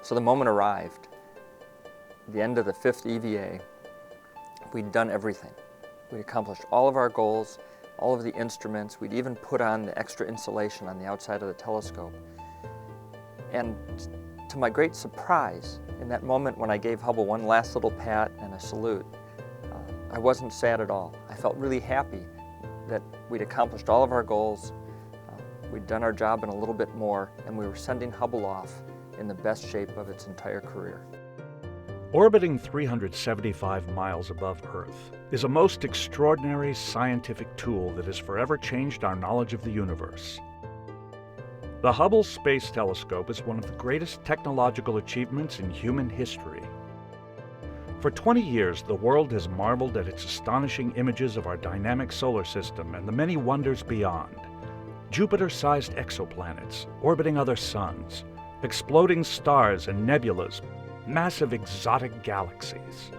So the moment arrived, the end of the 5th EVA, we'd done everything. We'd accomplished all of our goals, all of the instruments. We'd even put on the extra insulation on the outside of the telescope. And to my great surprise, in that moment when I gave Hubble one last little pat and a salute, I wasn't sad at all. I felt really happy that we'd accomplished all of our goals, we'd done our job and a little bit more, and we were sending Hubble off in the best shape of its entire career. Orbiting 375 miles above Earth is a most extraordinary scientific tool that has forever changed our knowledge of the universe. The Hubble Space Telescope is one of the greatest technological achievements in human history. For 20 years, the world has marveled at its astonishing images of our dynamic solar system and the many wonders beyond. Jupiter-sized exoplanets orbiting other suns, exploding stars and nebulas, massive exotic galaxies.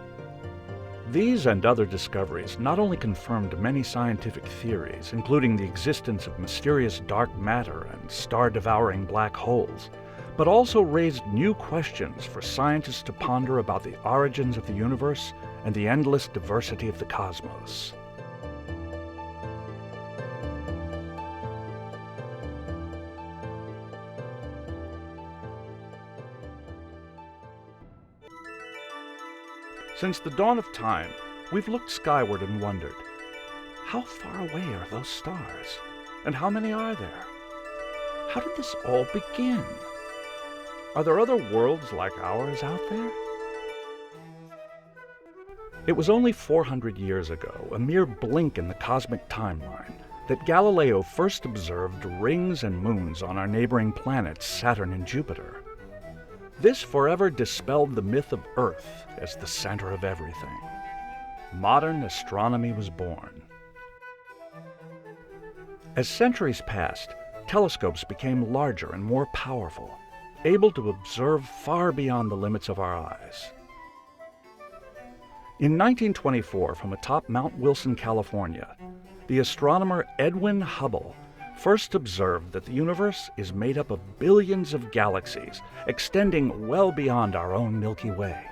These and other discoveries not only confirmed many scientific theories, including the existence of mysterious dark matter and star-devouring black holes, but also raised new questions for scientists to ponder about the origins of the universe and the endless diversity of the cosmos. Since the dawn of time, we've looked skyward and wondered, how far away are those stars? And how many are there? How did this all begin? Are there other worlds like ours out there? It was only 400 years ago, a mere blink in the cosmic timeline, that Galileo first observed rings and moons on our neighboring planets, Saturn and Jupiter. This forever dispelled the myth of Earth as the center of everything. Modern astronomy was born. As centuries passed, telescopes became larger and more powerful, able to observe far beyond the limits of our eyes. In 1924, from atop Mount Wilson, California, the astronomer Edwin Hubble first observed that the universe is made up of billions of galaxies, extending well beyond our own Milky Way.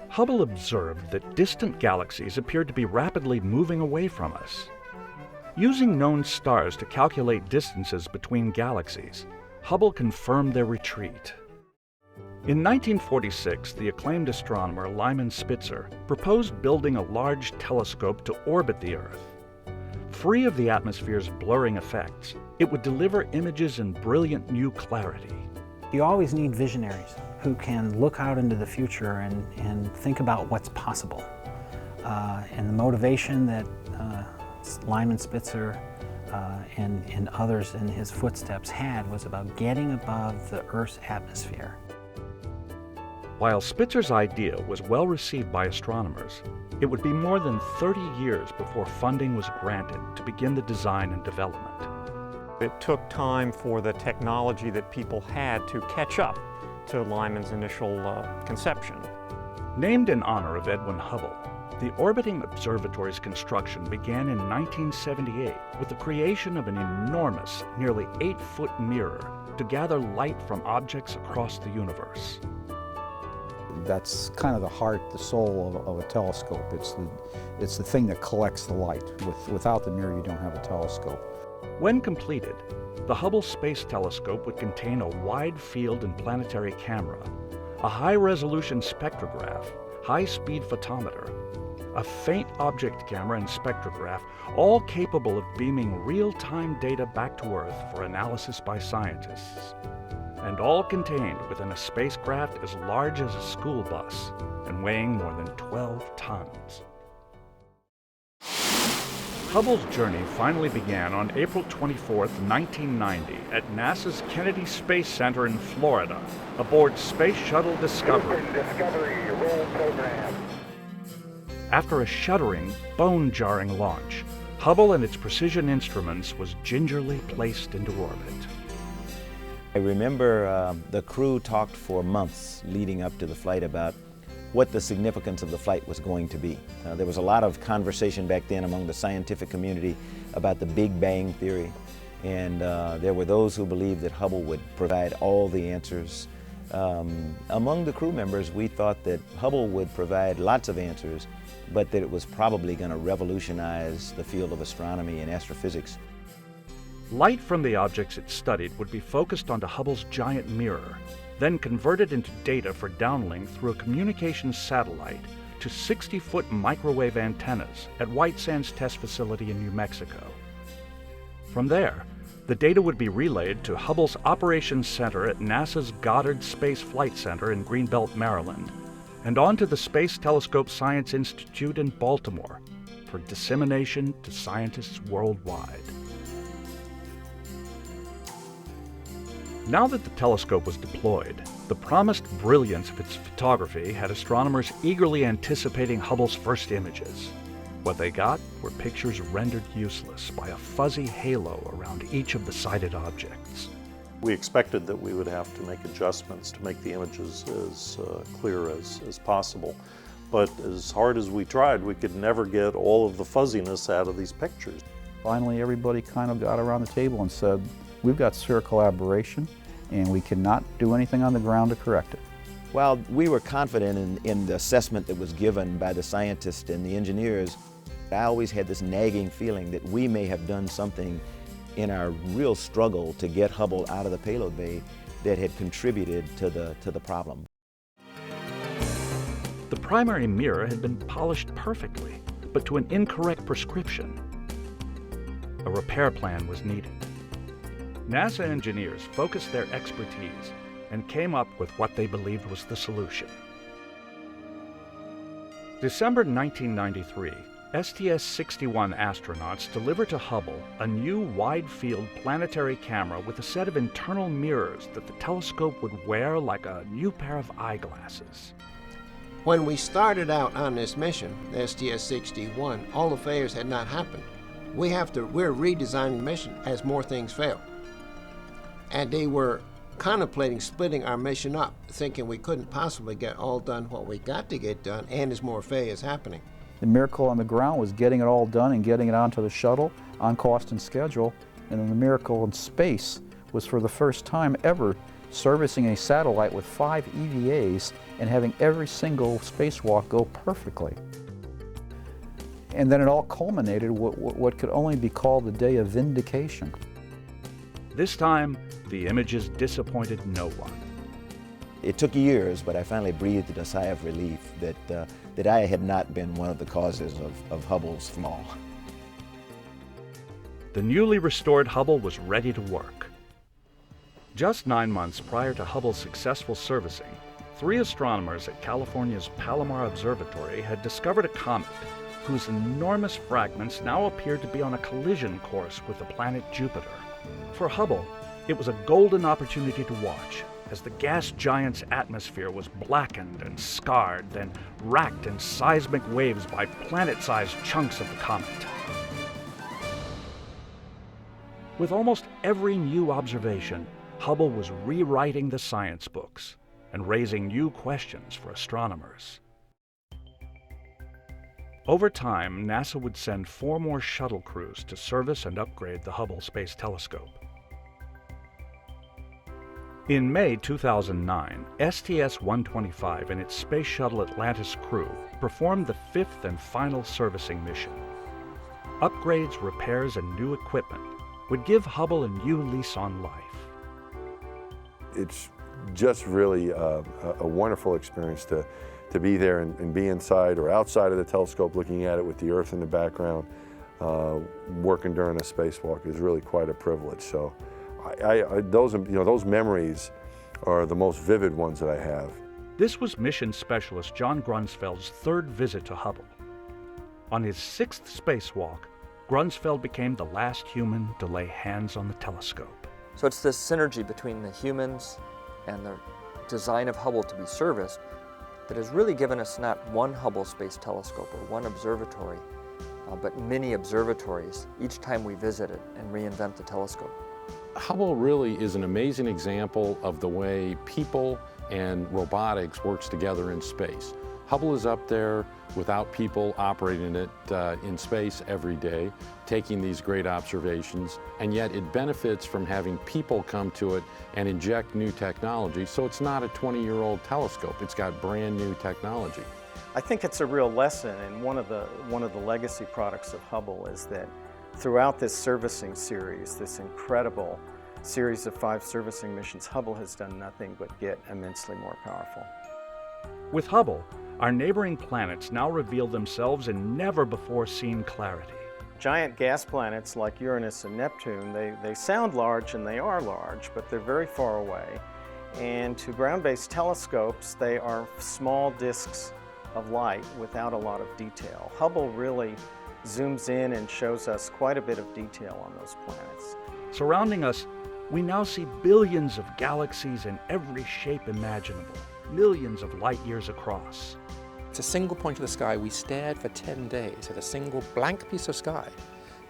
Hubble observed that distant galaxies appeared to be rapidly moving away from us. Using known stars to calculate distances between galaxies, Hubble confirmed their retreat. In 1946, the acclaimed astronomer Lyman Spitzer proposed building a large telescope to orbit the Earth. Free of the atmosphere's blurring effects, it would deliver images in brilliant new clarity. You always need visionaries who can look out into the future and think about what's possible. And the motivation that Lyman Spitzer and others in his footsteps had was about getting above the Earth's atmosphere. While Spitzer's idea was well received by astronomers, it would be more than 30 years before funding was granted to begin the design and development. It took time for the technology that people had to catch up to Lyman's initial conception. Named in honor of Edwin Hubble, the orbiting observatory's construction began in 1978 with the creation of an enormous, nearly 8-foot mirror to gather light from objects across the universe. That's kind of the heart, the soul of a telescope. It's the thing that collects the light. Without the mirror, you don't have a telescope. When completed, the Hubble Space Telescope would contain a wide field and planetary camera, a high-resolution spectrograph, high-speed photometer, a faint object camera and spectrograph, all capable of beaming real-time data back to Earth for analysis by scientists. And all contained within a spacecraft as large as a school bus and weighing more than 12 tons. Hubble's journey finally began on April 24, 1990, at NASA's Kennedy Space Center in Florida, aboard Space Shuttle Discovery. Roll program. After a shuddering, bone-jarring launch, Hubble and its precision instruments was gingerly placed into orbit. I remember the crew talked for months leading up to the flight about what the significance of the flight was going to be. There was a lot of conversation back then among the scientific community about the Big Bang Theory And there were those who believed that Hubble would provide all the answers. Among the crew members, we thought that Hubble would provide lots of answers, but that it was probably going to revolutionize the field of astronomy and astrophysics. Light from the objects it studied would be focused onto Hubble's giant mirror, then converted into data for downlink through a communications satellite to 60-foot microwave antennas at White Sands Test Facility in New Mexico. From there, the data would be relayed to Hubble's Operations Center at NASA's Goddard Space Flight Center in Greenbelt, Maryland, and on to the Space Telescope Science Institute in Baltimore for dissemination to scientists worldwide. Now that the telescope was deployed, the promised brilliance of its photography had astronomers eagerly anticipating Hubble's first images. What they got were pictures rendered useless by a fuzzy halo around each of the sighted objects. We expected that we would have to make adjustments to make the images as clear as possible. But as hard as we tried, we could never get all of the fuzziness out of these pictures. Finally, everybody kind of got around the table and said, we've got serial aberration, and we cannot do anything on the ground to correct it. While we were confident in the assessment that was given by the scientists and the engineers, I always had this nagging feeling that we may have done something in our real struggle to get Hubble out of the payload bay that had contributed to the problem. The primary mirror had been polished perfectly, but to an incorrect prescription. A repair plan was needed. NASA engineers focused their expertise and came up with what they believed was the solution. December 1993, STS-61 astronauts delivered to Hubble a new wide-field planetary camera with a set of internal mirrors that the telescope would wear like a new pair of eyeglasses. When we started out on this mission, the STS-61, all the failures had not happened. We're redesigning the mission as more things fail. And they were contemplating splitting our mission up, thinking we couldn't possibly get all done what we got to get done, and there's more failures happening. The miracle on the ground was getting it all done and getting it onto the shuttle on cost and schedule, and then the miracle in space was for the first time ever servicing a satellite with 5 EVAs and having every single spacewalk go perfectly. And then it all culminated what could only be called the day of vindication. This time, the images disappointed no one. It took years, but I finally breathed a sigh of relief that I had not been one of the causes of Hubble's fall. The newly restored Hubble was ready to work. Just 9 months prior to Hubble's successful servicing, 3 astronomers at California's Palomar Observatory had discovered a comet whose enormous fragments now appeared to be on a collision course with the planet Jupiter. For Hubble, it was a golden opportunity to watch as the gas giant's atmosphere was blackened and scarred, then racked in seismic waves by planet-sized chunks of the comet. With almost every new observation, Hubble was rewriting the science books and raising new questions for astronomers. Over time, NASA would send 4 more shuttle crews to service and upgrade the Hubble Space Telescope. In May 2009, STS-125 and its Space Shuttle Atlantis crew performed the 5th and final servicing mission. Upgrades, repairs, and new equipment would give Hubble a new lease on life. It's just really a wonderful experience to be there and be inside or outside of the telescope looking at it with the Earth in the background. Working during a spacewalk is really quite a privilege. So those memories are the most vivid ones that I have. This was mission specialist John Grunsfeld's 3rd visit to Hubble. On his 6th spacewalk, Grunsfeld became the last human to lay hands on the telescope. So it's this synergy between the humans and the design of Hubble to be serviced that has really given us not one Hubble Space Telescope or one observatory, but many observatories each time we visit it and reinvent the telescope. Hubble really is an amazing example of the way people and robotics works together in space. Hubble is up there without people operating it in space every day, taking these great observations, and yet it benefits from having people come to it and inject new technology. So it's not a 20-year-old telescope, it's got brand new technology. I think it's a real lesson, and one of the legacy products of Hubble is that throughout this servicing series, this incredible series of 5 servicing missions, Hubble has done nothing but get immensely more powerful. With Hubble, our neighboring planets now reveal themselves in never-before-seen clarity. Giant gas planets like Uranus and Neptune, they sound large and they are large, but they're very far away. And to ground-based telescopes, they are small disks of light without a lot of detail. Hubble really zooms in and shows us quite a bit of detail on those planets. Surrounding us, we now see billions of galaxies in every shape imaginable, millions of light years across. It's a single point of the sky. We stared for 10 days at a single blank piece of sky,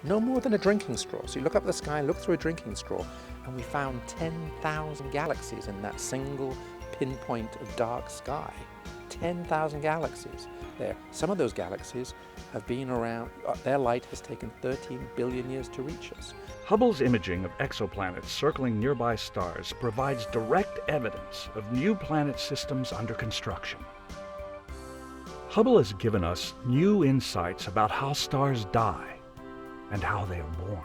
no more than a drinking straw. So you look up at the sky, look through a drinking straw, and we found 10,000 galaxies in that single pinpoint of dark sky. 10,000 galaxies there. Some of those galaxies have been around, their light has taken 13 billion years to reach us. Hubble's imaging of exoplanets circling nearby stars provides direct evidence of new planet systems under construction. Hubble has given us new insights about how stars die and how they are born.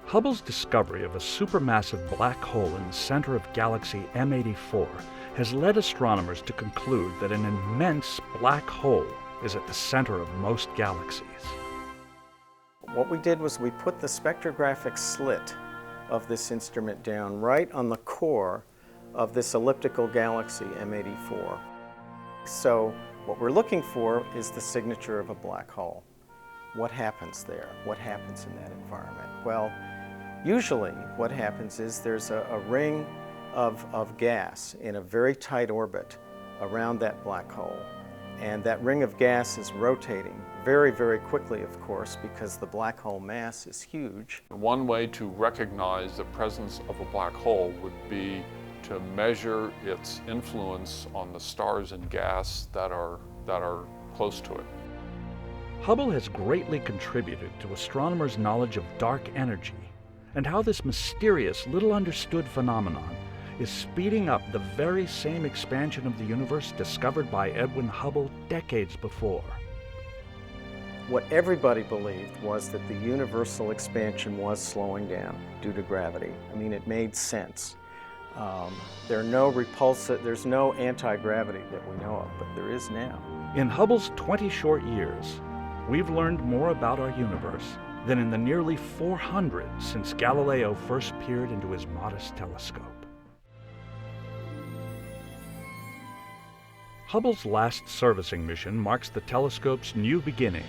Hubble's discovery of a supermassive black hole in the center of galaxy M84 has led astronomers to conclude that an immense black hole is at the center of most galaxies. What we did was we put the spectrographic slit of this instrument down right on the core of this elliptical galaxy M84. So what we're looking for is the signature of a black hole. What happens there? What happens in that environment? Well, usually what happens is there's a ring of gas in a very tight orbit around that black hole. And that ring of gas is rotating very, very quickly, of course, because the black hole mass is huge. One way to recognize the presence of a black hole would be to measure its influence on the stars and gas that are close to it. Hubble has greatly contributed to astronomers' knowledge of dark energy and how this mysterious, little understood phenomenon is speeding up the very same expansion of the universe discovered by Edwin Hubble decades before. What everybody believed was that the universal expansion was slowing down due to gravity. I mean, it made sense. There's no anti-gravity that we know of, but there is now. In Hubble's 20 short years, we've learned more about our universe than in the nearly 400 since Galileo first peered into his modest telescope. Hubble's last servicing mission marks the telescope's new beginning.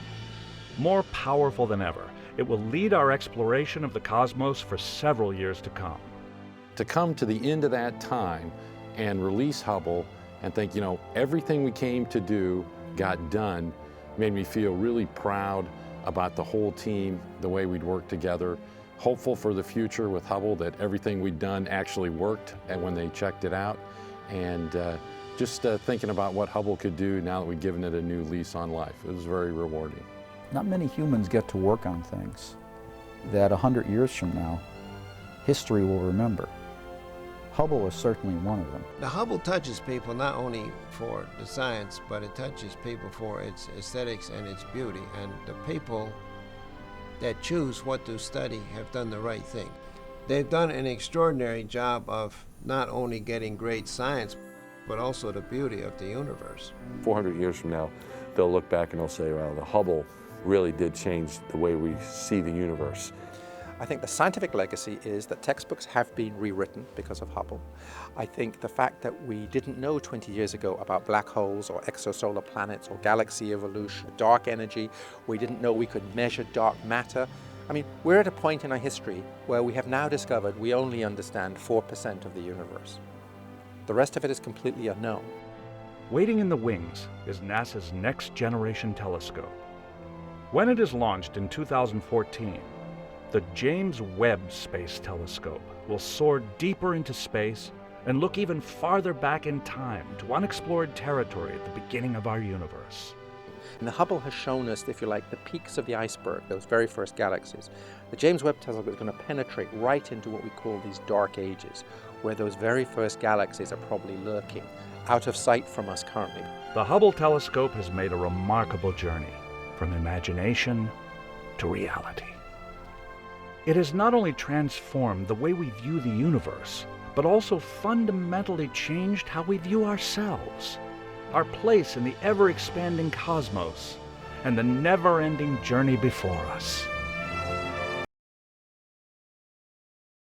More powerful than ever, it will lead our exploration of the cosmos for several years to come. To come to the end of that time and release Hubble and think, you know, everything we came to do got done, made me feel really proud about the whole team, the way we'd worked together, hopeful for the future with Hubble that everything we'd done actually worked and when they checked it out, and just thinking about what Hubble could do now that we'd given it a new lease on life. It was very rewarding. Not many humans get to work on things that 100 years from now, history will remember. Hubble is certainly one of them. The Hubble touches people not only for the science, but it touches people for its aesthetics and its beauty. And the people that choose what to study have done the right thing. They've done an extraordinary job of not only getting great science, but also the beauty of the universe. 400 years from now, they'll look back and they'll say, well, the Hubble really did change the way we see the universe. I think the scientific legacy is that textbooks have been rewritten because of Hubble. I think the fact that we didn't know 20 years ago about black holes or exosolar planets or galaxy evolution, dark energy, we didn't know we could measure dark matter. I mean, we're at a point in our history where we have now discovered we only understand 4% of the universe. The rest of it is completely unknown. Waiting in the wings is NASA's Next Generation Telescope. When it is launched in 2014, the James Webb Space Telescope will soar deeper into space and look even farther back in time to unexplored territory at the beginning of our universe. And the Hubble has shown us, if you like, the peaks of the iceberg, those very first galaxies. The James Webb Telescope is going to penetrate right into what we call these dark ages, where those very first galaxies are probably lurking, out of sight from us currently. The Hubble telescope has made a remarkable journey, from imagination to reality. It has not only transformed the way we view the universe, but also fundamentally changed how we view ourselves, our place in the ever-expanding cosmos, and the never-ending journey before us.